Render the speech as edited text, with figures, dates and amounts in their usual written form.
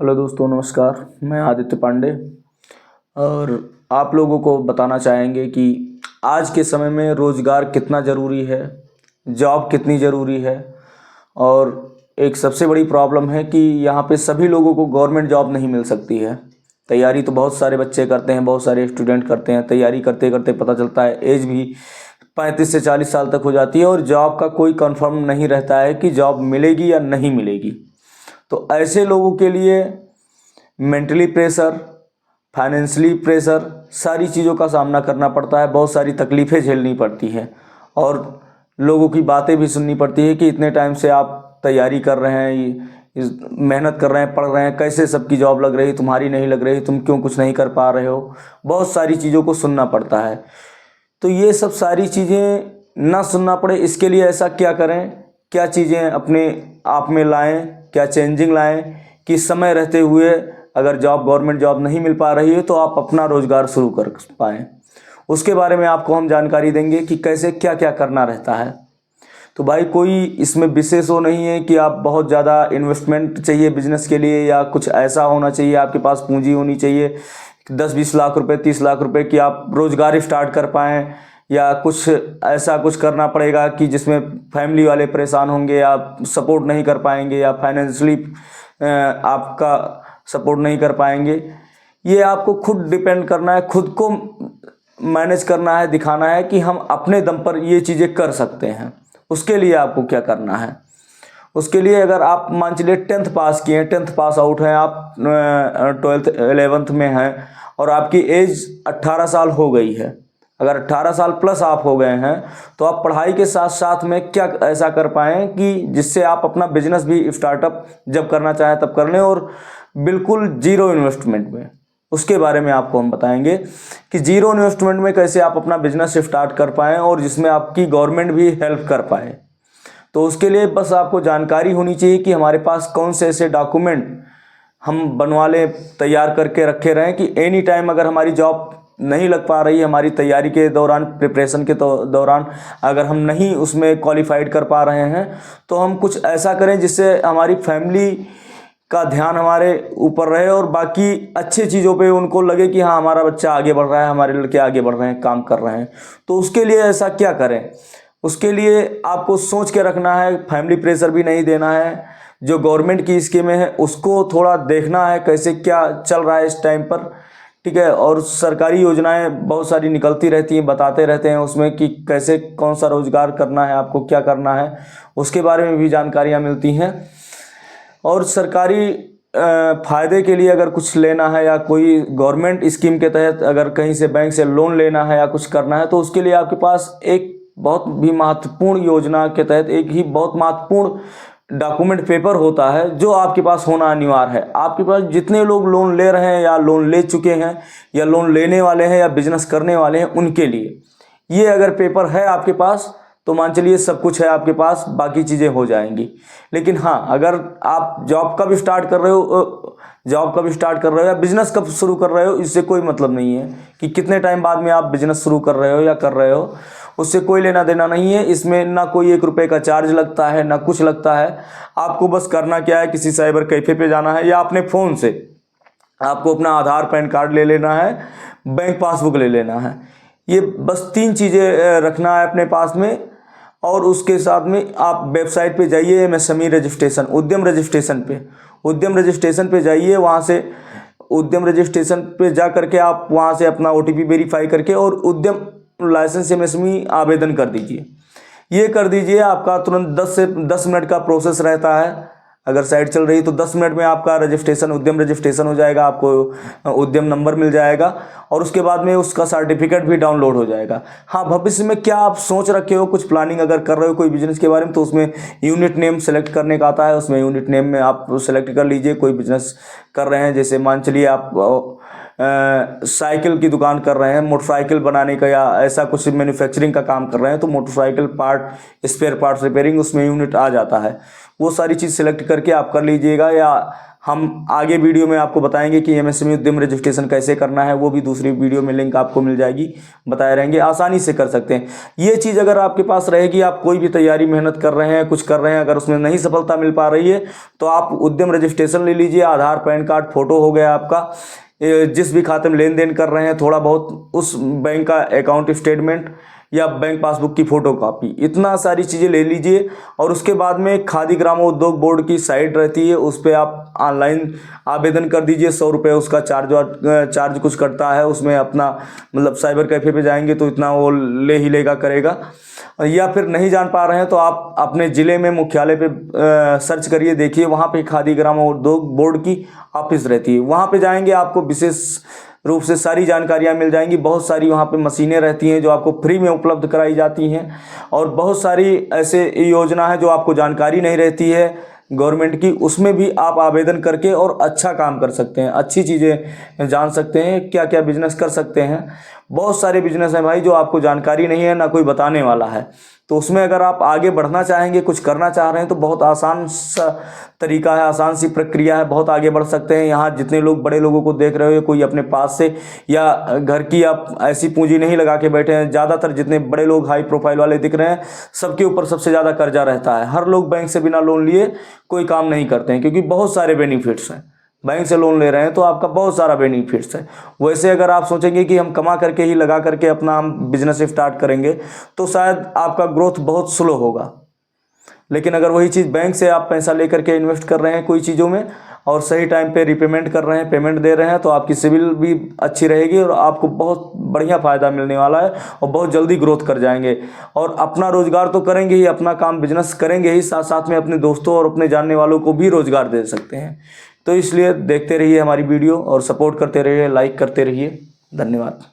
Hello दोस्तों, नमस्कार। मैं आदित्य पांडे और आप लोगों को बताना चाहेंगे कि आज के समय में रोज़गार कितना ज़रूरी है, जॉब कितनी ज़रूरी है। और एक सबसे बड़ी प्रॉब्लम है कि यहाँ पे सभी लोगों को गवर्नमेंट जॉब नहीं मिल सकती है। तैयारी तो बहुत सारे बच्चे करते हैं, बहुत सारे स्टूडेंट करते हैं। तैयारी करते करते पता चलता है एज भी 35 से 40 साल तक हो जाती है और जॉब का कोई कंफर्म नहीं रहता है कि जॉब मिलेगी या नहीं मिलेगी। तो ऐसे लोगों के लिए मेंटली प्रेशर, फाइनेंशियली प्रेशर, सारी चीज़ों का सामना करना पड़ता है। बहुत सारी तकलीफ़ें झेलनी पड़ती हैं और लोगों की बातें भी सुननी पड़ती है कि इतने टाइम से आप तैयारी कर रहे हैं, मेहनत कर रहे हैं, पढ़ रहे हैं, कैसे सबकी जॉब लग रही, तुम्हारी नहीं लग रही, तुम क्यों कुछ नहीं कर पा रहे हो। बहुत सारी चीज़ों को सुनना पड़ता है। तो ये सब सारी चीज़ें ना सुनना पड़े, इसके लिए ऐसा क्या करें, क्या चीज़ें अपने आप में लाएं, क्या चेंजिंग लाएं कि समय रहते हुए अगर गवर्नमेंट जॉब नहीं मिल पा रही है तो आप अपना रोज़गार शुरू कर पाएँ। उसके बारे में आपको हम जानकारी देंगे कि कैसे क्या क्या करना रहता है। तो भाई, कोई इसमें विशेष वो नहीं है कि आप बहुत ज़्यादा इन्वेस्टमेंट चाहिए बिजनेस के लिए या कुछ ऐसा होना चाहिए, आपके पास पूंजी होनी चाहिए 10-20 लाख रुपए, 30 लाख रुपए की आप रोज़गार स्टार्ट कर पाएँ, या कुछ ऐसा कुछ करना पड़ेगा कि जिसमें फैमिली वाले परेशान होंगे, आप सपोर्ट नहीं कर पाएंगे या फाइनेंशियली आपका सपोर्ट नहीं कर पाएंगे। ये आपको खुद डिपेंड करना है, खुद को मैनेज करना है, दिखाना है कि हम अपने दम पर ये चीज़ें कर सकते हैं। उसके लिए आपको क्या करना है, उसके लिए अगर आप मान चलिए 10th पास किए हैं, 10th पास आउट हैं, आप 12th 11th में हैं और आपकी एज 18 साल हो गई है। अगर 18 साल प्लस आप हो गए हैं तो आप पढ़ाई के साथ साथ में क्या ऐसा कर पाएँ कि जिससे आप अपना बिजनेस भी स्टार्टअप जब करना चाहें तब कर लें, और बिल्कुल जीरो इन्वेस्टमेंट में। उसके बारे में आपको हम बताएंगे कि जीरो इन्वेस्टमेंट में कैसे आप अपना बिजनेस स्टार्ट कर पाएँ और जिसमें आपकी गवर्नमेंट भी हेल्प कर पाए। तो उसके लिए बस आपको जानकारी होनी चाहिए कि हमारे पास कौन से ऐसे डॉक्यूमेंट हम बनवा लें, तैयार करके रखे रहें कि एनी टाइम अगर हमारी जॉब नहीं लग पा रही है, हमारी तैयारी के दौरान, प्रिपरेशन के दौरान अगर हम नहीं उसमें क्वालिफाइड कर पा रहे हैं तो हम कुछ ऐसा करें जिससे हमारी फैमिली का ध्यान हमारे ऊपर रहे और बाकी अच्छी चीज़ों पे उनको लगे कि हाँ, हमारा बच्चा आगे बढ़ रहा है, हमारे लड़के आगे बढ़ रहे हैं, काम कर रहे हैं। तो उसके लिए ऐसा क्या करें, उसके लिए आपको सोच के रखना है, फैमिली प्रेशर भी नहीं देना है। जो गवर्नमेंट की स्कीमें हैं उसको थोड़ा देखना है कैसे क्या चल रहा है इस टाइम पर, ठीक है। और सरकारी योजनाएं बहुत सारी निकलती रहती हैं, बताते रहते हैं उसमें कि कैसे कौन सा रोज़गार करना है, आपको क्या करना है, उसके बारे में भी जानकारियाँ मिलती हैं। और सरकारी फ़ायदे के लिए अगर कुछ लेना है या कोई गवर्नमेंट स्कीम के तहत अगर कहीं से बैंक से लोन लेना है या कुछ करना है तो उसके लिए आपके पास एक बहुत भी महत्वपूर्ण योजना के तहत एक ही बहुत महत्वपूर्ण डॉक्यूमेंट पेपर होता है जो आपके पास होना अनिवार्य है। आपके पास जितने लोग लोन ले रहे हैं या लोन ले चुके हैं या लोन लेने वाले हैं या बिजनेस करने वाले हैं, उनके लिए ये अगर पेपर है आपके पास तो मान चलिए सब कुछ है आपके पास, बाकी चीज़ें हो जाएंगी। लेकिन हाँ, अगर आप जॉब कब स्टार्ट कर रहे हो या बिजनेस कब शुरू कर रहे हो, इससे कोई मतलब नहीं है कि कितने टाइम बाद में आप बिजनेस शुरू कर रहे हो या कर रहे हो, उससे कोई लेना देना नहीं है। इसमें ना कोई 1 रुपये का चार्ज लगता है ना कुछ लगता है। आपको बस करना क्या है, किसी साइबर कैफ़े पे जाना है या अपने फ़ोन से आपको अपना आधार, पैन कार्ड ले लेना है, बैंक पासबुक ले लेना है। ये बस 3 चीज़ें रखना है अपने पास में। और उसके साथ में आप वेबसाइट पे जाइए, एमएसएमई रजिस्ट्रेशन, उद्यम रजिस्ट्रेशन पे जाइए। वहाँ से उद्यम रजिस्ट्रेशन पे जा करके आप वहाँ से अपना ओटीपी वेरीफाई करके और उद्यम लाइसेंस एमएसएमई आवेदन कर दीजिए। ये कर दीजिए, आपका तुरंत 10 मिनट का प्रोसेस रहता है। अगर साइट चल रही तो 10 मिनट में आपका उद्यम रजिस्ट्रेशन हो जाएगा, आपको उद्यम नंबर मिल जाएगा और उसके बाद में उसका सर्टिफिकेट भी डाउनलोड हो जाएगा। हाँ, भविष्य में क्या आप सोच रखे हो, कुछ प्लानिंग अगर कर रहे हो कोई बिजनेस के बारे में, तो उसमें यूनिट नेम सेलेक्ट करने का आता है। उसमें यूनिट नेम में आप सेलेक्ट कर लीजिए। कोई बिजनेस कर रहे हैं, जैसे मान चलिए आप साइकिल की दुकान कर रहे हैं, मोटरसाइकिल बनाने का या ऐसा कुछ मैन्युफैक्चरिंग का काम कर रहे हैं, तो motorcycle part, spare parts repairing, उसमें यूनिट आ जाता है। वो सारी चीज़ सेलेक्ट करके आप कर लीजिएगा। या हम आगे वीडियो में आपको बताएंगे कि एमएसएमई उद्यम रजिस्ट्रेशन कैसे करना है, वो भी दूसरी वीडियो में लिंक आपको मिल जाएगी, बताए रहेंगे, आसानी से कर सकते हैं। ये चीज़ अगर आपके पास रहेगी, आप कोई भी तैयारी मेहनत कर रहे हैं, कुछ कर रहे हैं, अगर उसमें नहीं सफलता मिल पा रही है तो आप उद्यम रजिस्ट्रेशन ले लीजिए। आधार, पैन कार्ड, फोटो हो गया आपका, जिस भी खाते में लेन देन कर रहे हैं थोड़ा बहुत, उस बैंक का अकाउंट स्टेटमेंट या बैंक पासबुक की फोटो कॉपी, इतना सारी चीज़ें ले लीजिए। और उसके बाद में खादी ग्रामोद्योग बोर्ड की साइट रहती है, उस पर आप ऑनलाइन आवेदन कर दीजिए। 100 रुपये उसका चार्ज कुछ कटता है, उसमें अपना मतलब साइबर कैफ़े पे जाएंगे तो इतना वो ले ही लेगा करेगा। या फिर नहीं जान पा रहे हैं तो आप अपने ज़िले में मुख्यालय पे सर्च करिए, देखिए वहाँ पे खादी ग्रामोद्योग बोर्ड की ऑफिस रहती है, वहाँ पे जाएंगे आपको विशेष रूप से सारी जानकारियाँ मिल जाएंगी। बहुत सारी वहाँ पे मशीनें रहती हैं जो आपको फ्री में उपलब्ध कराई जाती हैं, और बहुत सारी ऐसे योजना है जो आपको जानकारी नहीं रहती है गवर्नमेंट की, उसमें भी आप आवेदन करके और अच्छा काम कर सकते हैं, अच्छी चीज़ें जान सकते हैं, क्या क्या बिजनेस कर सकते हैं। बहुत सारे बिजनेस हैं भाई जो आपको जानकारी नहीं है, ना कोई बताने वाला है, तो उसमें अगर आप आगे बढ़ना चाहेंगे, कुछ करना चाह रहे हैं तो बहुत आसान सा तरीका है, आसान सी प्रक्रिया है, बहुत आगे बढ़ सकते हैं। यहाँ जितने लोग बड़े लोगों को देख रहे हो, कोई अपने पास से या घर की आप ऐसी पूंजी नहीं लगा के बैठे हैं। ज़्यादातर जितने बड़े लोग हाई प्रोफाइल वाले दिख रहे हैं, सबके ऊपर सबसे ज़्यादा कर्जा रहता है। हर लोग बैंक से बिना लोन लिए कोई काम नहीं करते हैं, क्योंकि बहुत सारे बेनिफिट्स हैं। बैंक से लोन ले रहे हैं तो आपका बहुत सारा बेनिफिट्स है। वैसे अगर आप सोचेंगे कि हम कमा करके ही लगा करके अपना हम बिजनेस स्टार्ट करेंगे तो शायद आपका ग्रोथ बहुत स्लो होगा। लेकिन अगर वही चीज़ बैंक से आप पैसा लेकर के इन्वेस्ट कर रहे हैं कोई चीज़ों में, और सही टाइम पे रिपेमेंट कर रहे हैं, पेमेंट दे रहे हैं, तो आपकी सिविल भी अच्छी रहेगी और आपको बहुत बढ़िया फ़ायदा मिलने वाला है और बहुत जल्दी ग्रोथ कर जाएंगे। और अपना रोज़गार तो करेंगे ही, अपना काम बिजनेस करेंगे ही, साथ साथ में अपने दोस्तों और अपने जानने वालों को भी रोज़गार दे सकते हैं। तो इसलिए देखते रहिए हमारी वीडियो और सपोर्ट करते रहिए, लाइक करते रहिए। धन्यवाद।